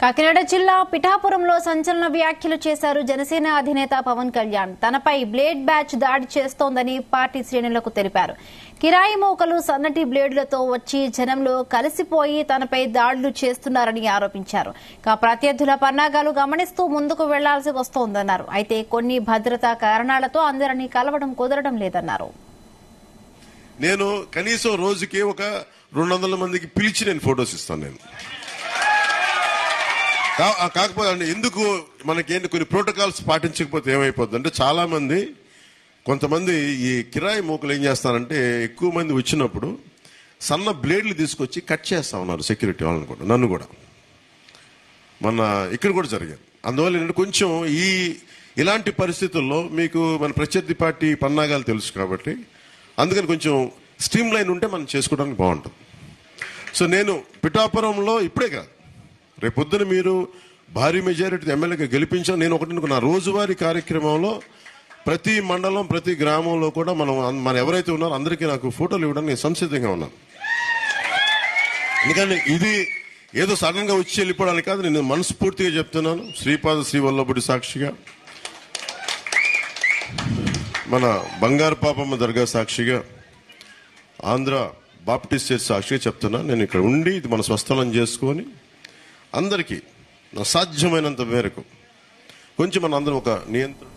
కాకినాడ జిల్లా పిఠాపురంలో సంచలన వ్యాఖ్యలు చేశారు జనసేన అధినేత పవన్ కళ్యాణ్. తనపై బ్లేడ్ బ్యాచ్ దాడి చేస్తోందని పార్టీ శ్రేణులకు తెలిపారు. కిరాయి మోకలు సన్నటి బ్లేడులతో వచ్చి జనంలో కలిసిపోయి తనపై దాడులు చేస్తున్నారని ఆరోపించారు. ప్రత్యర్థుల పన్నాగాలు గమనిస్తూ ముందుకు వెళ్లాల్సి వస్తోందన్నారు. అయితే కొన్ని భద్రతా కారణాలతో అందరినీ కలవడం కుదరడం లేదన్నారు. నేను కనీసం రోజుకి ఒక 200 మందికి పిలిచి నేను ఫొటోస్ ఇస్తాను. నేను కాకపోతే ఎందుకు మనకేంటి కొన్ని ప్రోటోకాల్స్ పాటించకపోతే ఏమైపోద్ది అంటే చాలా మంది కొంతమంది ఈ కిరాయి మూకలు ఏం చేస్తారంటే ఎక్కువ మంది వచ్చినప్పుడు సన్న బ్లేడ్లు తీసుకొచ్చి కట్ చేస్తా ఉన్నారు సెక్యూరిటీ వాళ్ళని కూడా, నన్ను కూడా. మన ఇక్కడ కూడా జరిగింది. అందువల్ల ఏంటంటే కొంచెం ఇలాంటి పరిస్థితుల్లో మీకు మన ప్రత్యర్థి పార్టీ పన్నాగాలు తెలుసు కాబట్టి అందుకని కొంచెం స్ట్రీమ్ లైన్ ఉంటే మనం చేసుకోవడానికి బాగుంటుంది. సో నేను పిఠాపురంలో ఇప్పుడే కాదు, రేపొద్దున మీరు భారీ మెజారిటీ ఎమ్మెల్యేగా గెలిపించాను. నేను ఒకటి నా రోజువారీ కార్యక్రమంలో ప్రతి మండలం ప్రతి గ్రామంలో కూడా మనం ఎవరైతే ఉన్నారో అందరికీ నాకు ఫోటోలు ఇవ్వడానికి నేను సంసిద్ధంగా ఉన్నాను. ఎందుకంటే ఇది ఏదో సడన్ గా వచ్చి వెళ్ళిపోవడానికి కాదు, నేను మనస్ఫూర్తిగా చెప్తున్నాను. శ్రీపాద శ్రీవల్లభుడి సాక్షిగా, మన బంగారు పాపమ్మ దర్గా సాక్షిగా, ఆంధ్ర బాప్టిస్ట్ చర్చ్ సాక్షిగా చెప్తున్నా. నేను ఇక్కడ ఉండి ఇది మన స్వస్థలం చేసుకొని అందరికీ సాధ్యమైనంత మేరకు కొంచెం మన అందరం ఒక నియంత్రణ